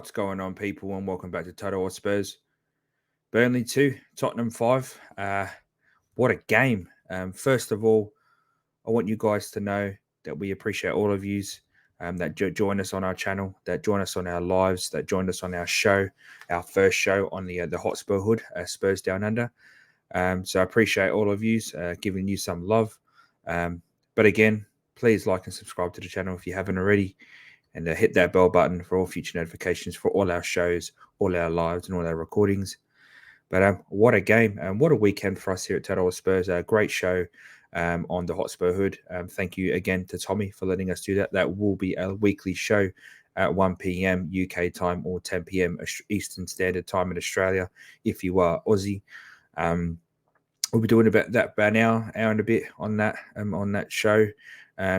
What's going on, people, and welcome back to Total Spurs. Burnley 2, Tottenham 5. What a game. First of all, I want you guys to know that we appreciate all of yous that join us on our channel, that join us on our lives, that joined us on our show, our first show on the Hotspur Hood, Spurs Down Under. So I appreciate all of yous giving you some love. But again, please like and subscribe to the channel if you haven't already. And hit that bell button for all future notifications for all our shows, all our lives, and all our recordings. But what a game and what a weekend for us here at Total Spurs. A great show on the Hotspur Hood. Thank you again to Tommy for letting us do that. That will be a weekly show at 1 p.m. UK time or 10 p.m. Eastern Standard Time in Australia if you are Aussie. We'll be doing about an hour and a bit on that show.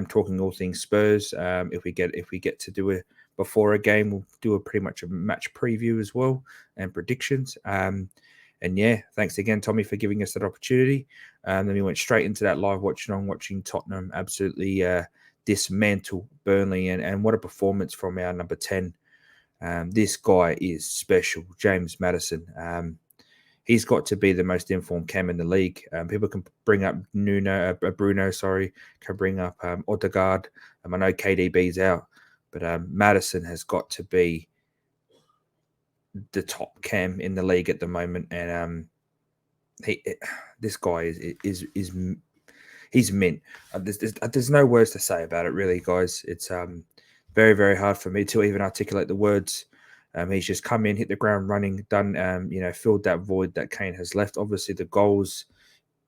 Talking all things Spurs. If we get to do it before a game, we'll do pretty much a match preview as well and predictions. And yeah, thanks again, Tommy, for giving us that opportunity. Then we went straight into that live watching Tottenham absolutely dismantle Burnley, and what a performance from our number 10. This guy is special, James Maddison. He's got to be the most informed cam in the league. People can bring up Bruno, can bring up Odegaard. I know KDB's out, but Maddison has got to be the top cam in the league at the moment. And this guy is he's mint. There's no words to say about it, really, guys. It's very, very hard for me to even articulate the words. He's just come in, hit the ground running, done, filled that void that Kane has left. Obviously,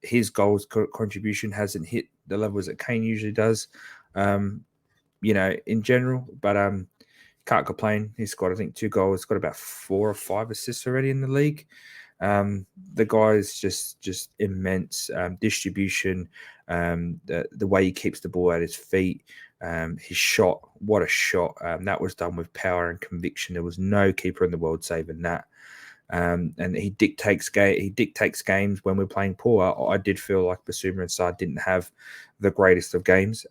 his goals contribution hasn't hit the levels that Kane usually does, in general. But can't complain. He's got, I think, 2 goals. He's got about 4 or 5 assists already in the league. The guy is just immense distribution. The way he keeps the ball at his feet. His shot, what a shot. That was done with power and conviction. There was no keeper in the world saving that. And he dictates games when we're playing poor. I did feel like Bissouma and Sarr didn't have the greatest of games.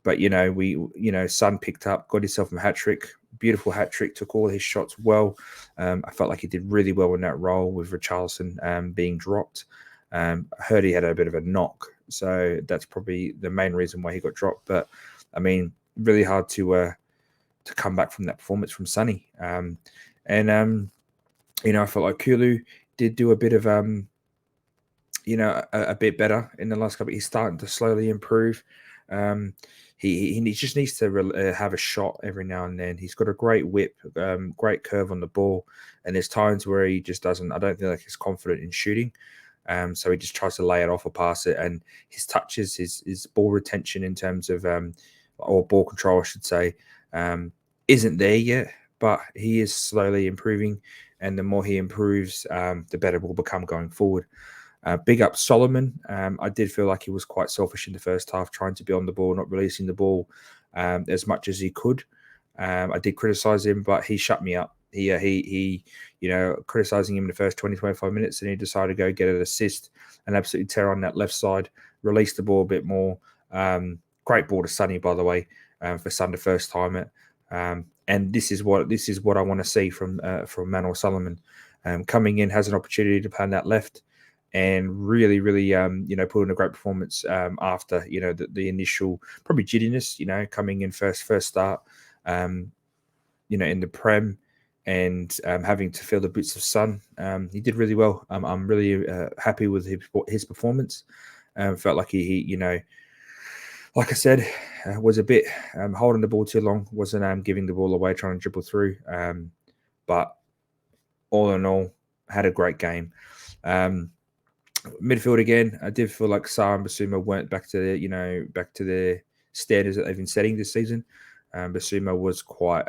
But Son picked up, got himself a hat-trick, beautiful hat-trick, took all his shots well. I felt like he did really well in that role with Richarlison being dropped. I heard he had a bit of a knock, so that's probably the main reason why he got dropped. But I mean, really hard to come back from that performance from Sonny. I felt like Kulu did do a bit of a bit better in the last couple. He's starting to slowly improve. He just needs to have a shot every now and then. He's got a great whip, great curve on the ball, and there's times where he just doesn't. I don't feel like he's confident in shooting. So he just tries to lay it off or pass it, and his touches, his ball retention in terms of or ball control, I should say, isn't there yet. But he is slowly improving, and the more he improves, the better we'll become going forward. Big up Solomon. I did feel like he was quite selfish in the first half, trying to be on the ball, not releasing the ball as much as he could. I did criticize him, but he shut me up. He criticizing him in the first 20, 25 minutes, and he decided to go get an assist and absolutely tear on that left side, release the ball a bit more. Great ball to Sonny, by the way, for Son to first time it. And this is what I want to see from Manuel Solomon. Coming in, has an opportunity to play on that left, and really, put in a great performance after, the initial probably jitteriness, coming in first start, in the Prem, and having to feel the boots of Son. He did really well. I'm really happy with his performance. Felt like he like I said, was a bit holding the ball too long, wasn't giving the ball away, trying to dribble through. But all in all, had a great game. Midfield again, I did feel like Sarr and Bissouma weren't back to their standards that they've been setting this season. Bissouma was quite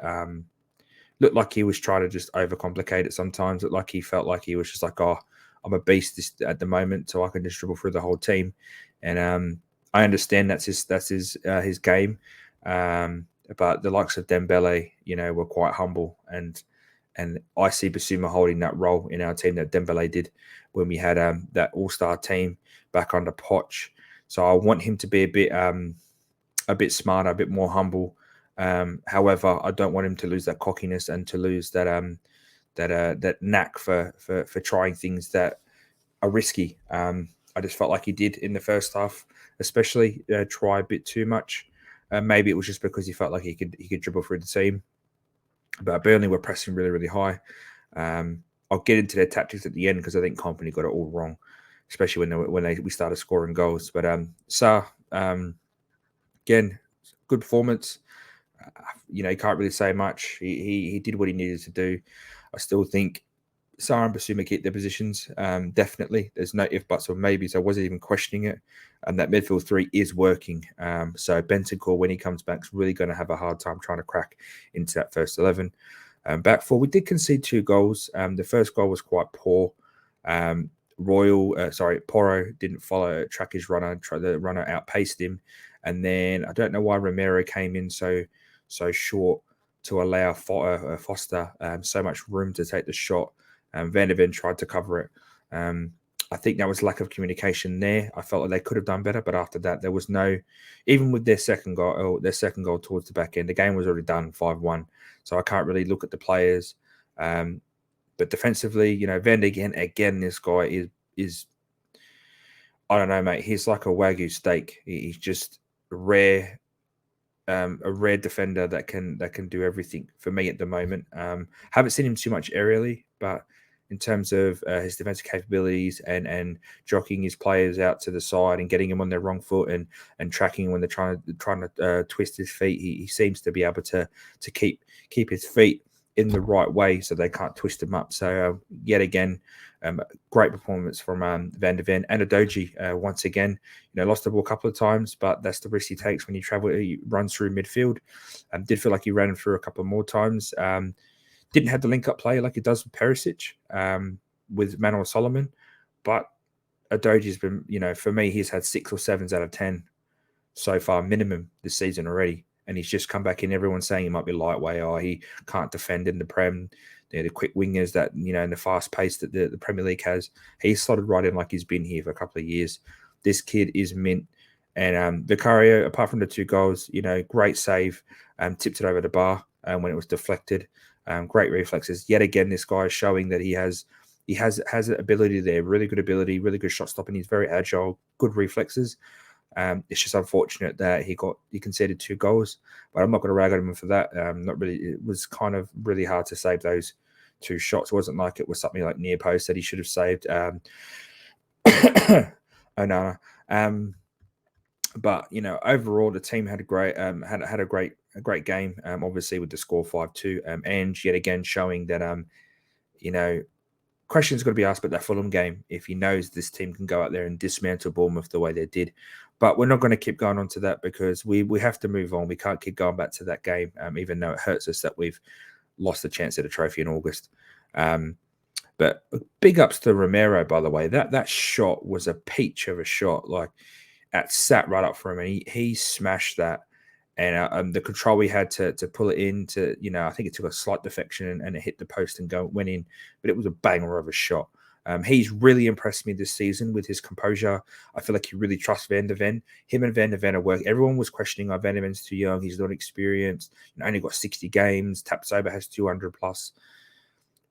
looked like he was trying to just overcomplicate it sometimes. Looked like he felt like he was just like, oh, I'm a beast at the moment, so I can just dribble through the whole team. And I understand that's his game. But the likes of Dembele, were quite humble, and I see Bissouma holding that role in our team that Dembele did when we had that all-star team back under Poch. So I want him to be a bit smarter, a bit more humble, However, I don't want him to lose that cockiness and to lose that knack for trying things that are risky. I just felt like he did in the first half, especially try a bit too much. Maybe it was just because he felt like he could dribble through the team. But Burnley were pressing really, really high. I'll get into their tactics at the end because I think Company got it all wrong, especially we started scoring goals. But Sarr, again, good performance. You can't really say much. He did what he needed to do. I still think Sarr and Basuma keep their positions. Definitely. There's no if, buts, or maybes. I wasn't even questioning it. And that midfield three is working. So Bentancur, when he comes back, is really going to have a hard time trying to crack into that first 11. Back four, we did concede 2 goals. The first goal was quite poor. Porro didn't track his runner. The runner outpaced him. And then I don't know why Romero came in so short to allow Foster so much room to take the shot. Van de Ven tried to cover it. I think that was lack of communication there. I felt like they could have done better, but after that, there was no, even with their second goal towards the back end, the game was already done 5-1. So I can't really look at the players. But defensively, Van de Ven, again, this guy is I don't know, mate. He's like a Wagyu steak. He's just a rare defender that can do everything for me at the moment. Haven't seen him too much aerially, but in terms of his defensive capabilities and jockeying his players out to the side and getting them on their wrong foot and tracking when they're trying to twist his feet, he seems to be able to keep his feet in the right way so they can't twist him up. So yet again, great performance from Van de Ven and Udogie once again. Lost the ball a couple of times, but that's the risk he takes when he runs through midfield. Did feel like he ran him through a couple more times. Didn't have the link-up play like he does with Perisic, with Manuel Solomon. But Udogie's been, for me, he's had 6 or 7s out of 10 so far, minimum this season already. And he's just come back in. Everyone's saying he might be lightweight, or he can't defend in the Prem. The quick wingers that, and the fast pace that the Premier League has. He's slotted right in like he's been here for a couple of years. This kid is mint. And Vicario, apart from the 2 goals, great save, tipped it over the bar when it was deflected. Great reflexes. Yet again, this guy is showing that he has an ability there, really good ability, really good shot stopping. He's very agile, good reflexes. It's just unfortunate that he conceded 2 goals, but I'm not going to rag on him for that. Not really. It was kind of really hard to save those 2 shots. It wasn't like it was something like near post that he should have saved. Onana. But overall, the team had a great a great game. Obviously with the score 5-2. And yet again showing that questions got to be asked about that Fulham game if he knows this team can go out there and dismantle Bournemouth the way they did. But we're not going to keep going on to that because we have to move on. We can't keep going back to that game, even though it hurts us that we've lost the chance at a trophy in August. But big ups to Romero, by the way. That shot was a peach of a shot. Like, that sat right up for him, and he smashed that. And the control we had to pull it in to, I think it took a slight deflection and it hit the post and went in, but it was a banger of a shot. He's really impressed me this season with his composure. I feel like he really trusts Van de Ven. Him and Van de Ven are working. Everyone was questioning, Van de Ven's too young, he's not experienced, only got 60 games. Tapsoba has 200 plus.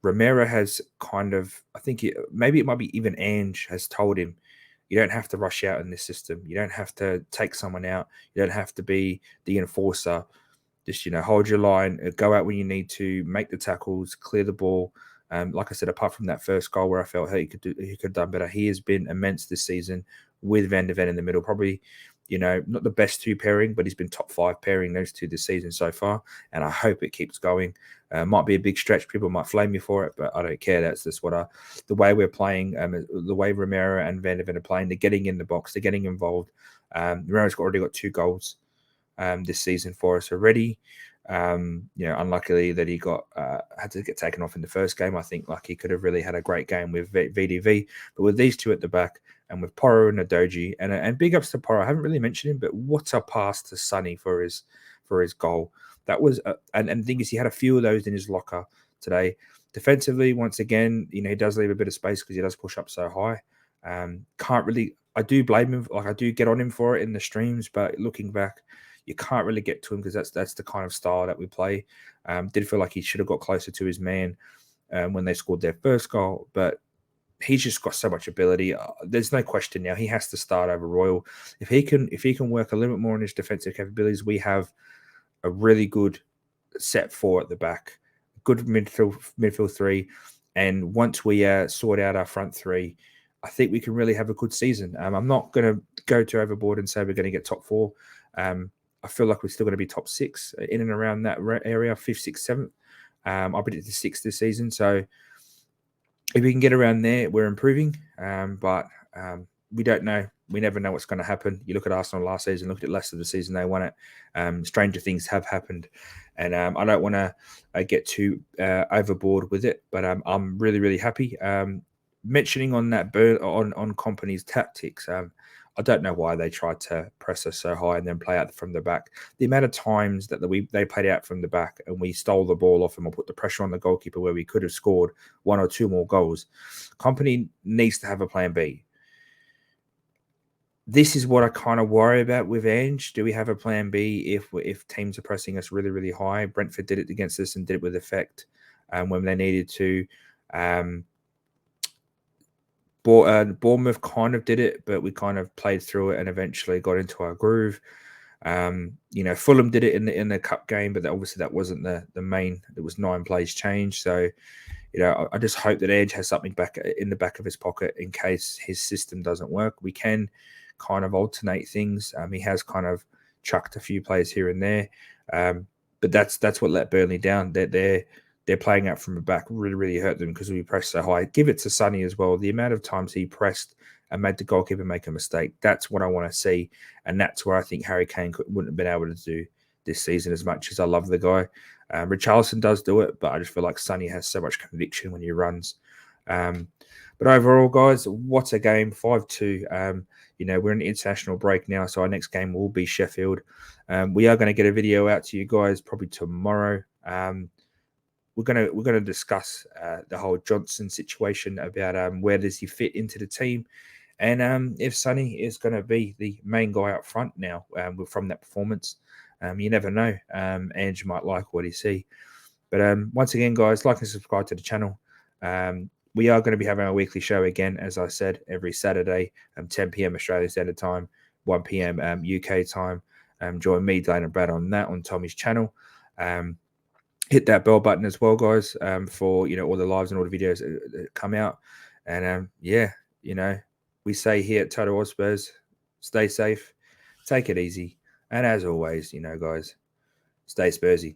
Romero has kind of, I think maybe it might be even Ange has told him, you don't have to rush out in this system. You don't have to take someone out. You don't have to be the enforcer. Just, hold your line, go out when you need to, make the tackles, clear the ball. Like I said, apart from that first goal where I felt he could have done better, he has been immense this season with Van de Ven in the middle. Probably, not the best 2 pairing, but he's been top 5 pairing those 2 this season so far. And I hope it keeps going. Might be a big stretch. People might flame me for it, but I don't care. That's just the way we're playing, the way Romero and Van de Ven are playing. They're getting in the box. They're getting involved. Romero's already got 2 goals this season for us already. Unluckily that he had to get taken off in the first game. I think like he could have really had a great game with VDV, but with these 2 at the back and with Porro and Udogie, and big ups to Porro. I haven't really mentioned him, but what a pass to Sonny for his goal. That was and the thing is, he had a few of those in his locker today. Defensively, once again, he does leave a bit of space because he does push up so high. Can't really. I do blame him. Like, I do get on him for it in the streams, but looking back, you can't really get to him because that's the kind of style that we play. Did feel like he should have got closer to his man when they scored their first goal, but he's just got so much ability. There's no question now he has to start over Royal. If he can work a little bit more on his defensive capabilities, we have a really good set four at the back, good midfield three, and once we sort out our front three, I think we can really have a good season. I'm not going to go too overboard and say we're going to get top four. I feel like we're still going to be top six in and around that area, fifth, sixth, seventh. I predicted sixth this season, so if we can get around there, we're improving. But we don't know. We never know what's going to happen. You look at Arsenal last season, look at Leicester the season they won it. Stranger things have happened. And I don't want to get too overboard with it, but I'm really, really happy. Mentioning on that on Kompany's tactics, I don't know why they tried to press us so high and then play out from the back. The amount of times that they played out from the back and we stole the ball off them or put the pressure on the goalkeeper where we could have scored one or two more goals. Kompany needs to have a plan B. This is what I kind of worry about with Ange. Do we have a plan B if teams are pressing us really, really high? Brentford did it against us and did it with effect when they needed to. Bournemouth kind of did it, but we kind of played through it and eventually got into our groove. Fulham did it in the cup game, but obviously that wasn't the main. It was 9 plays change. So, I just hope that Edge has something back in the back of his pocket in case his system doesn't work. We can kind of alternate things. He has kind of chucked a few players here and there, but that's what let Burnley down. They're playing out from the back really, really hurt them because we pressed so high. Give it to Sonny as well. The amount of times he pressed and made the goalkeeper make a mistake, that's what I want to see. And that's where I think Harry Kane wouldn't have been able to do this season as much as I love the guy. Richarlison does do it, but I just feel like Sonny has so much conviction when he runs. But overall, guys, what a game, 5-2. We're in an international break now, so our next game will be Sheffield. We are going to get a video out to you guys probably tomorrow. We're gonna discuss the whole Johnson situation about where does he fit into the team, and if Sonny is going to be the main guy up front now from that performance. You never know. Ange might like what he see. But once again, guys, like and subscribe to the channel. We are going to be having our weekly show again, as I said, every Saturday, 10 p.m. Australian Standard Time, 1 p.m. UK time. Join me, Dane and Brad on that on Tommy's channel. Hit that bell button as well, guys, for all the lives and all the videos that come out. And we say here at Total Hotspurs, stay safe, take it easy, and as always, guys, stay Spursy.